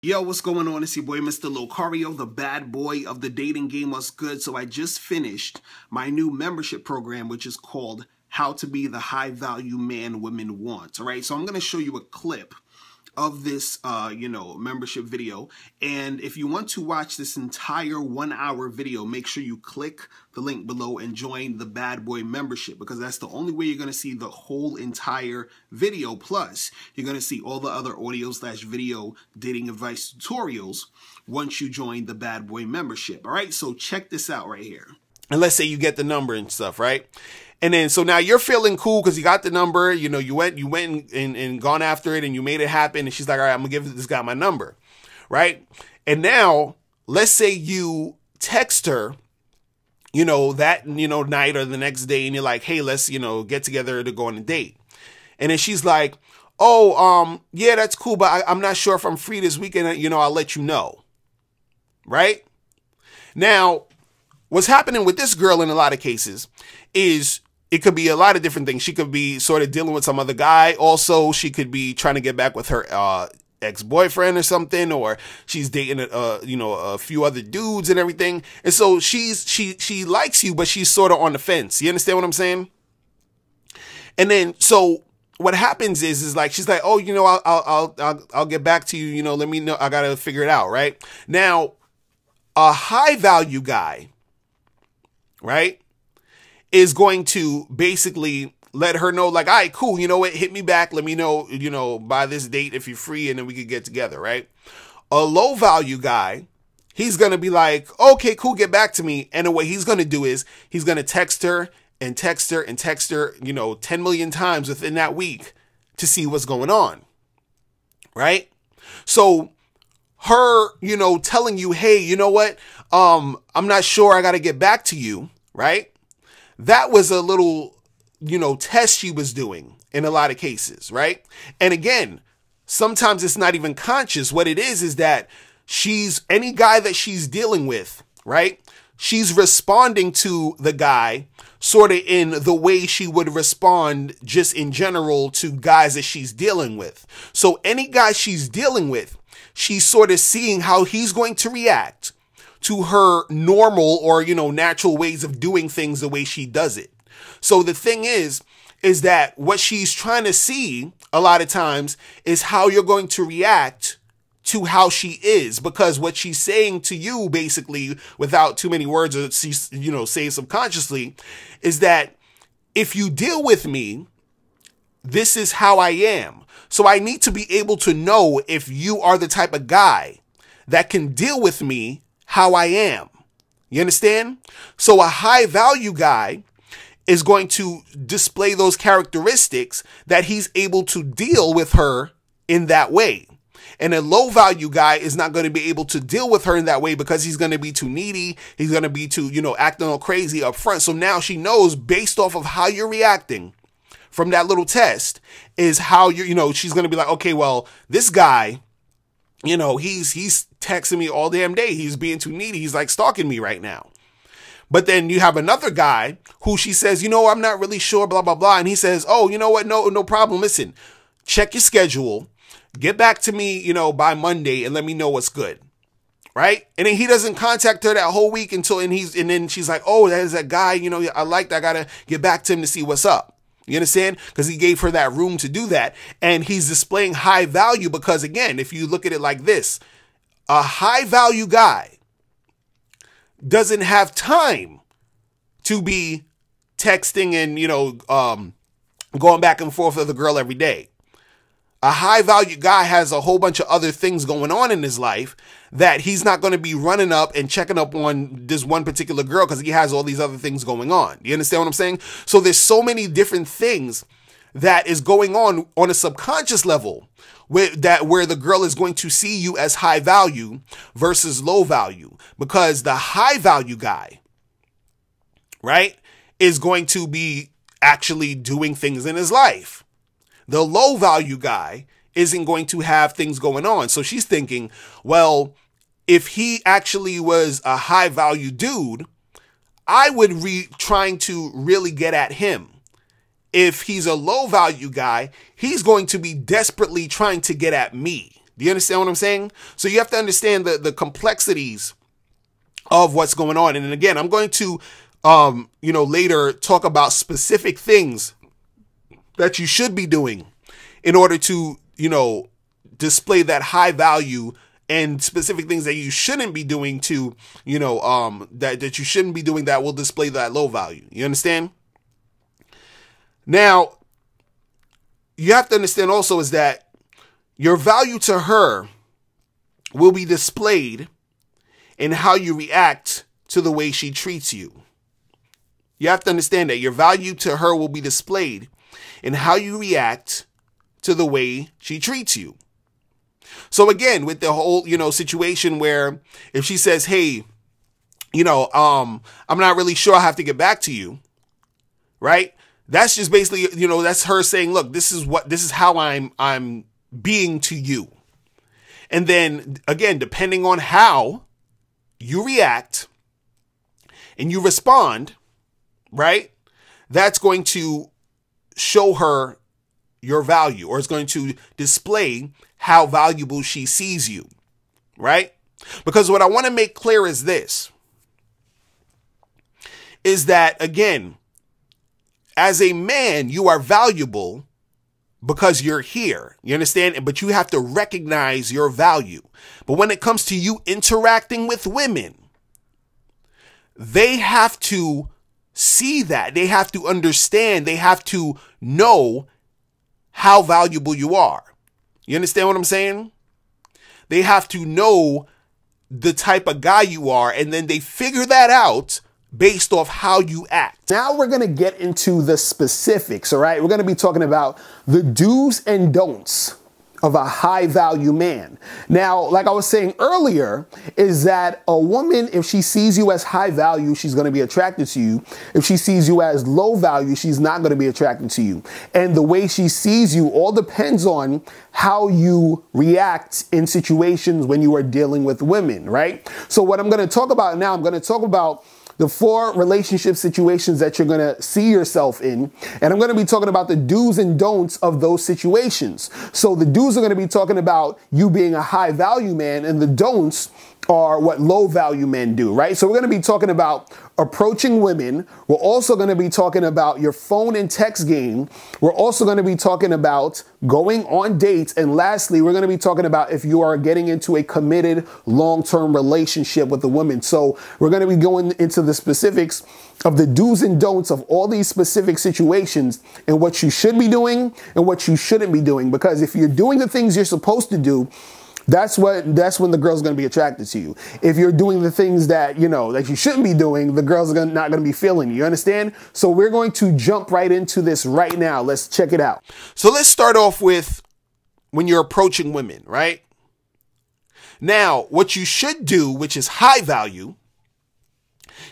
Yo, what's going on? It's your boy, Mr. Locario, the bad boy of the dating game. What's good? So I just finished my new membership program, which is called How to Be the High Value Man Women Want. All right, so I'm going to show you a clip of this, membership video. And if you want to watch this entire 1 hour video, make sure you click the link below and join the Bad Boy membership, because that's the only way you're going to see the whole entire video. Plus, you're going to see all the other audio/video dating advice tutorials once you join the Bad Boy membership. All right, so check this out right here. And let's say you get the number and stuff, right? And then, so now you're feeling cool because you got the number, you went and gone after it and you made it happen. And she's like, all right, I'm gonna give this guy my number, right? And now let's say you text her, that, night or the next day, and you're like, hey, let's, get together to go on a date. And then she's like, oh, yeah, that's cool, but I'm not sure if I'm free this weekend. I'll let you know. Right? Now, what's happening with this girl in a lot of cases is it could be a lot of different things. She could be sort of dealing with some other guy. Also, she could be trying to get back with her ex-boyfriend or something, or she's dating a few other dudes and everything. And so she likes you, but she's sort of on the fence. You understand what I'm saying? And then so what happens is like she's like, oh, I'll get back to you. Let me know. I gotta figure it out. Right now, a high value guy, right, is going to basically let her know, like, all right, cool, you know what, hit me back, let me know, by this date if you're free, and then we could get together, right? A low value guy, he's going to be like, okay, cool, get back to me. And then what he's going to do is he's going to text her and text her and text her, 10 million times within that week to see what's going on, right? So her, telling you, hey, you know what, I'm not sure, I got to get back to you, right? That was a little, test she was doing in a lot of cases, right? And again, sometimes it's not even conscious. What it is that any guy that she's dealing with, right? She's responding to the guy sort of in the way she would respond just in general to guys that she's dealing with. So any guy she's dealing with, she's sort of seeing how he's going to react to her normal or, natural ways of doing things the way she does it. So the thing is that what she's trying to see a lot of times is how you're going to react to how she is, because what she's saying to you, basically, without too many words, or she's, saying subconsciously, is that if you deal with me, this is how I am. So I need to be able to know if you are the type of guy that can deal with me how I am. You understand? So a high value guy is going to display those characteristics that he's able to deal with her in that way. And a low value guy is not going to be able to deal with her in that way because he's going to be too needy. He's going to be too, acting all crazy up front. So now she knows, based off of how you're reacting from that little test, is how she's going to be like, okay, well, this guy, he's texting me all damn day. He's being too needy. He's like stalking me right now. But then you have another guy who she says, I'm not really sure, blah, blah, blah. And he says, oh, you know what? No problem. Listen, check your schedule. Get back to me, by Monday and let me know what's good. Right. And then he doesn't contact her that whole week and then she's like, oh, there's that guy, I got to get back to him to see what's up. You understand? Because he gave her that room to do that. And he's displaying high value because, again, if you look at it like this, a high value guy doesn't have time to be texting and, going back and forth with the girl every day. A high value guy has a whole bunch of other things going on in his life that he's not going to be running up and checking up on this one particular girl because he has all these other things going on. You understand what I'm saying? So there's so many different things that is going on a subconscious level where the girl is going to see you as high value versus low value, because the high value guy, right, is going to be actually doing things in his life. The low value guy isn't going to have things going on. So she's thinking, well, if he actually was a high value dude, I would be trying to really get at him. If he's a low value guy, he's going to be desperately trying to get at me. Do you understand what I'm saying? So you have to understand the complexities of what's going on. And again, I'm going to, later talk about specific things that you should be doing in order to, display that high value, and specific things that you shouldn't be doing to, that you shouldn't be doing that will display that low value. You understand? Now, you have to understand also is that your value to her will be displayed in how you react to the way she treats you. You have to understand that your value to her will be displayed in how you react to the way she treats you. So again, with the whole, situation where if she says, hey, I'm not really sure, I have to get back to you, right? That's just basically, that's her saying, look, this is how I'm being to you. And then again, depending on how you react and you respond, right? That's going to show her your value, or it's going to display how valuable she sees you, right? Because what I want to make clear is this, is that, again, as a man, you are valuable because you're here. You understand? But you have to recognize your value. But when it comes to you interacting with women, they have to see that. They have to understand. They have to know how valuable you are. You understand what I'm saying? They have to know the type of guy you are, and then they figure that out based off how you act. Now we're going to get into the specifics, all right? We're going to be talking about the do's and don'ts of a high value man. Now, like I was saying earlier, is that a woman, if she sees you as high value, she's going to be attracted to you. If she sees you as low value, she's not going to be attracted to you. And the way she sees you all depends on how you react in situations when you are dealing with women, right? So what I'm going to talk about now, I'm going to talk about the 4 relationship situations that you're going to see yourself in. And I'm going to be talking about the do's and don'ts of those situations. So the do's are going to be talking about you being a high value man, and the don'ts are what low value men do, right? So we're going to be talking about approaching women. We're also going to be talking about your phone and text game. We're also going to be talking about going on dates. And lastly, we're going to be talking about if you are getting into a committed long-term relationship with a woman. So we're going to be going into the specifics of the do's and don'ts of all these specific situations, and what you should be doing and what you shouldn't be doing. Because if you're doing the things you're supposed to do, that's when the girl's going to be attracted to you. If you're doing the things that, that you shouldn't be doing, the girl's not going to be feeling you. You understand? So we're going to jump right into this right now. Let's check it out. So let's start off with when you're approaching women, right? Now, what you should do, which is high value,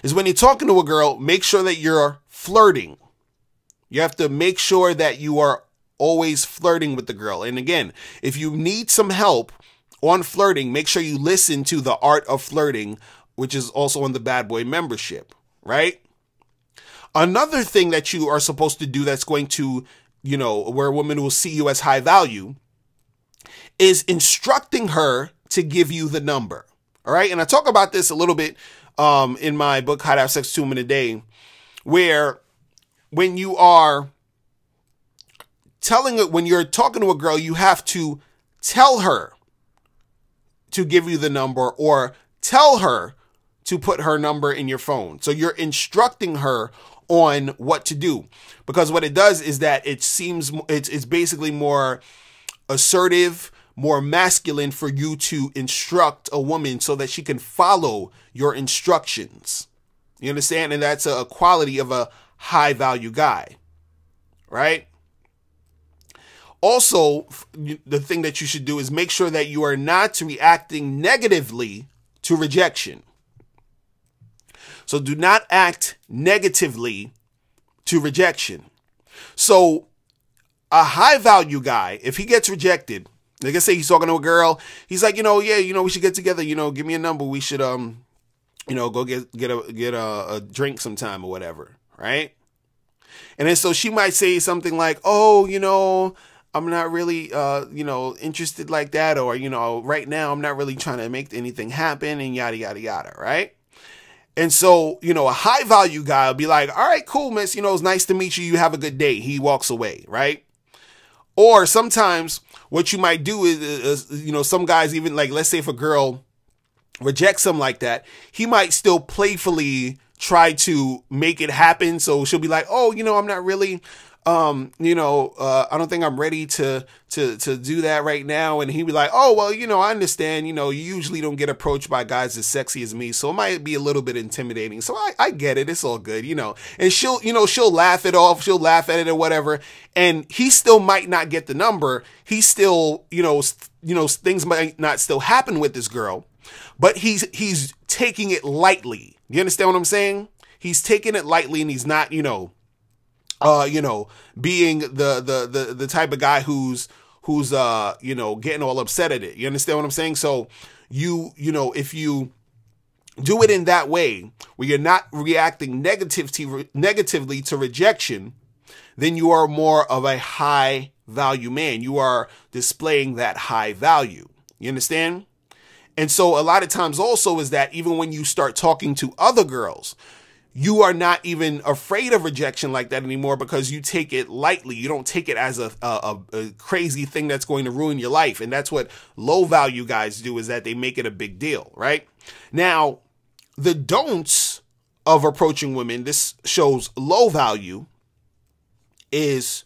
is when you're talking to a girl, make sure that you're flirting. You have to make sure that you are always flirting with the girl. And again, if you need some help on flirting, make sure you listen to The Art of Flirting, which is also on the Bad Boy membership, right? Another thing that you are supposed to do that's going to, where a woman will see you as high value, is instructing her to give you the number, all right? And I talk about this a little bit in my book, How to Have Sex 2 Women a Day, where when you are when you're talking to a girl, you have to tell her to give you the number, or tell her to put her number in your phone. So you're instructing her on what to do, because what it does is that it's basically more assertive, more masculine for you to instruct a woman so that she can follow your instructions. You understand? And that's a quality of a high value guy, right? Also, the thing that you should do is make sure that you are not reacting negatively to rejection. So do not act negatively to rejection. So a high value guy, if he gets rejected, like I say, he's talking to a girl, he's like, we should get together, give me a number. We should, go get a drink sometime or whatever. Right. And then so she might say something like, I'm not really, interested like that, or, right now I'm not really trying to make anything happen, and yada, yada, yada, right? And so, a high value guy will be like, all right, cool, miss, it's nice to meet you. You have a good day. He walks away, right? Or sometimes what you might do is some guys, even like, let's say if a girl rejects him like that, he might still playfully try to make it happen. So she'll be like, oh, I'm not really, I don't think I'm ready to do that right now. And he'd be like, oh, well, I understand, you usually don't get approached by guys as sexy as me. So it might be a little bit intimidating. So I get it. It's all good, and she'll laugh it off. She'll laugh at it or whatever. And he still might not get the number. He still, things might not still happen with this girl, but he's taking it lightly. You understand what I'm saying? He's taking it lightly, and he's not, being the type of guy who's getting all upset at it. You understand what I'm saying? So if you do it in that way, where you're not reacting negatively to rejection, then you are more of a high value man. You are displaying that high value. You understand? And so a lot of times also is that even when you start talking to other girls, you are not even afraid of rejection like that anymore, because you take it lightly. You don't take it as a crazy thing that's going to ruin your life. And that's what low value guys do, is that they make it a big deal, right? Now, the don'ts of approaching women, this shows low value, is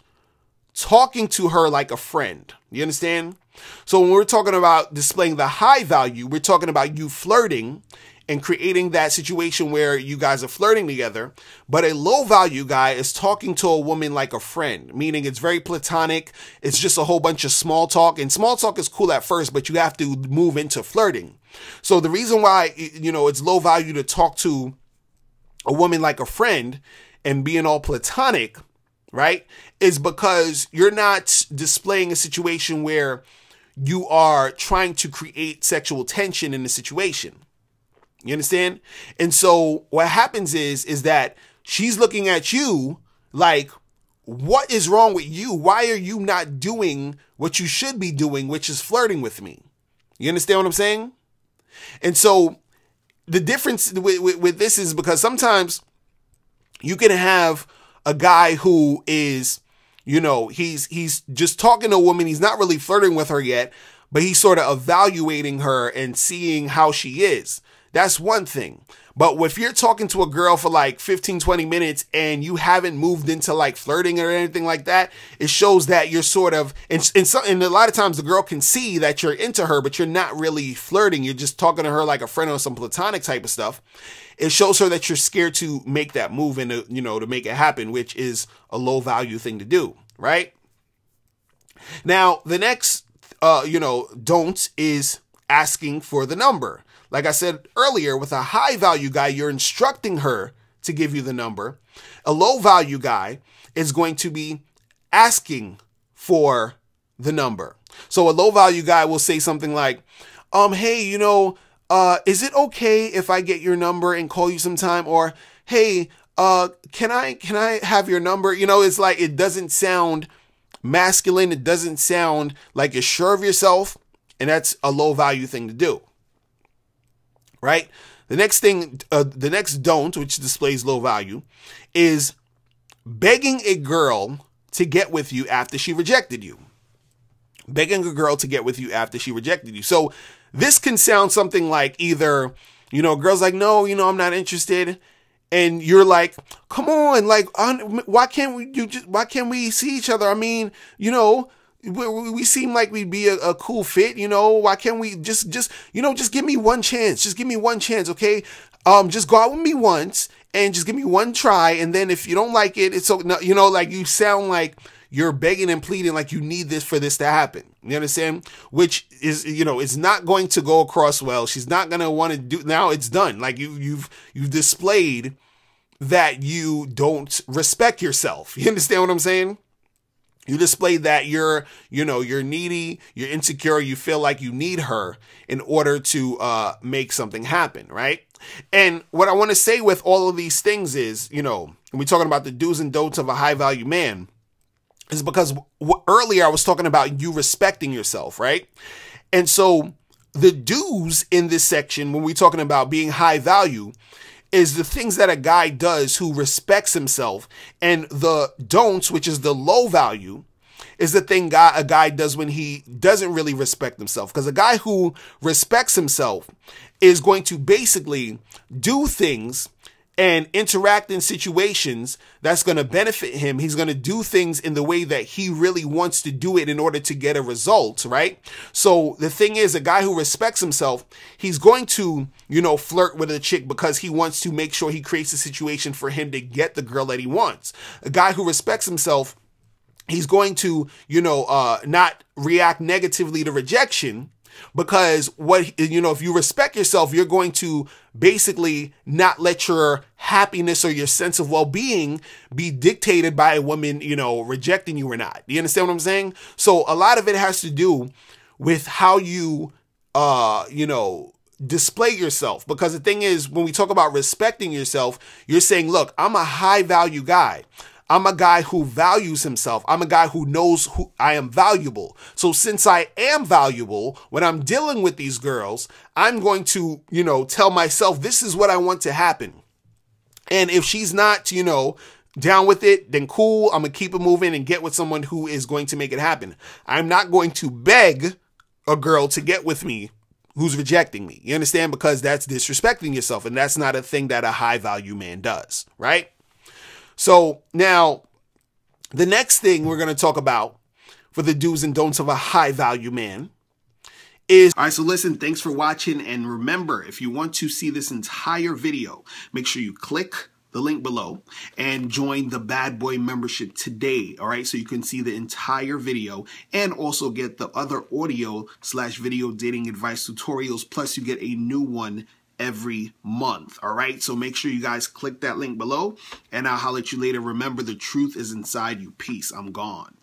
talking to her like a friend. You understand? So when we're talking about displaying the high value, we're talking about you flirting and creating that situation where you guys are flirting together. But a low value guy is talking to a woman like a friend, meaning it's very platonic. It's just a whole bunch of small talk, and small talk is cool at first, but you have to move into flirting. So the reason why, it's low value to talk to a woman like a friend and being all platonic, right, is because you're not displaying a situation where you are trying to create sexual tension in the situation. You understand? And so what happens is that she's looking at you like, what is wrong with you? Why are you not doing what you should be doing, which is flirting with me? You understand what I'm saying? And so the difference with this is because sometimes you can have a guy who is, he's just talking to a woman. He's not really flirting with her yet, but he's sort of evaluating her and seeing how she is. That's one thing. But if you're talking to a girl for like 15, 20 minutes and you haven't moved into like flirting or anything like that, it shows that you're sort of, and a lot of times the girl can see that you're into her, but you're not really flirting. You're just talking to her like a friend or some platonic type of stuff. It shows her that you're scared to make that move and, to make it happen, which is a low value thing to do, right? Now, the next, don't is asking for the number. Like I said earlier, with a high value guy, you're instructing her to give you the number. A low value guy is going to be asking for the number. So a low value guy will say something like, hey, is it okay if I get your number and call you sometime? Or, hey, can I have your number? It's like, it doesn't sound masculine. It doesn't sound like you're sure of yourself. And that's a low value thing to do. Right? The next thing, the next don't, which displays low value, is begging a girl to get with you after she rejected you. Begging a girl to get with you after she rejected you. So this can sound something like either, a girl's like, no, I'm not interested. And you're like, come on, like, why can't we see each other? I mean, we seem like we'd be a cool fit, why can't we just give me one chance. Just give me one chance. Okay. Just go out with me once and just give me one try. And then if you don't like it, it's so, like you sound like you're begging and pleading like you need this for this to happen. You understand? Which is, it's not going to go across well. She's not going to want to do, now it's done. Like you've displayed that you don't respect yourself. You understand what I'm saying? You display that you're needy, you're insecure, you feel like you need her in order to make something happen, right? And what I want to say with all of these things is, when we're talking about the do's and don'ts of a high value man, is because earlier I was talking about you respecting yourself, right? And so the do's in this section, when we're talking about being high value, is the things that a guy does who respects himself. And the don'ts, which is the low value, is the thing a guy does when he doesn't really respect himself. Because a guy who respects himself is going to basically do things and interact in situations that's going to benefit him. He's going to do things in the way that he really wants to do it in order to get a result, right? So the thing is, a guy who respects himself, he's going to, flirt with a chick because he wants to make sure he creates a situation for him to get the girl that he wants. A guy who respects himself, he's going to, not react negatively to rejection, because if you respect yourself, you're going to basically not let your happiness or your sense of well-being be dictated by a woman, rejecting you or not. You understand what I'm saying? So a lot of it has to do with how you, display yourself. Because the thing is, when we talk about respecting yourself, you're saying, look, I'm a high value guy. I'm a guy who values himself. I'm a guy who knows who I am valuable. So since I am valuable, when I'm dealing with these girls, I'm going to, tell myself, this is what I want to happen. And if she's not, down with it, then cool. I'm going to keep it moving and get with someone who is going to make it happen. I'm not going to beg a girl to get with me who's rejecting me. You understand? Because that's disrespecting yourself. And that's not a thing that a high value man does, right? So now, the next thing we're going to talk about for the do's and don'ts of a high value man is... All right, so listen, thanks for watching. And remember, if you want to see this entire video, make sure you click the link below and join the Bad Boy membership today. All right, so you can see the entire video and also get the other audio/video dating advice tutorials. Plus, you get a new one every month. All right, so make sure you guys click that link below, and I'll holler at you later. Remember, the truth is inside you. Peace. I'm gone.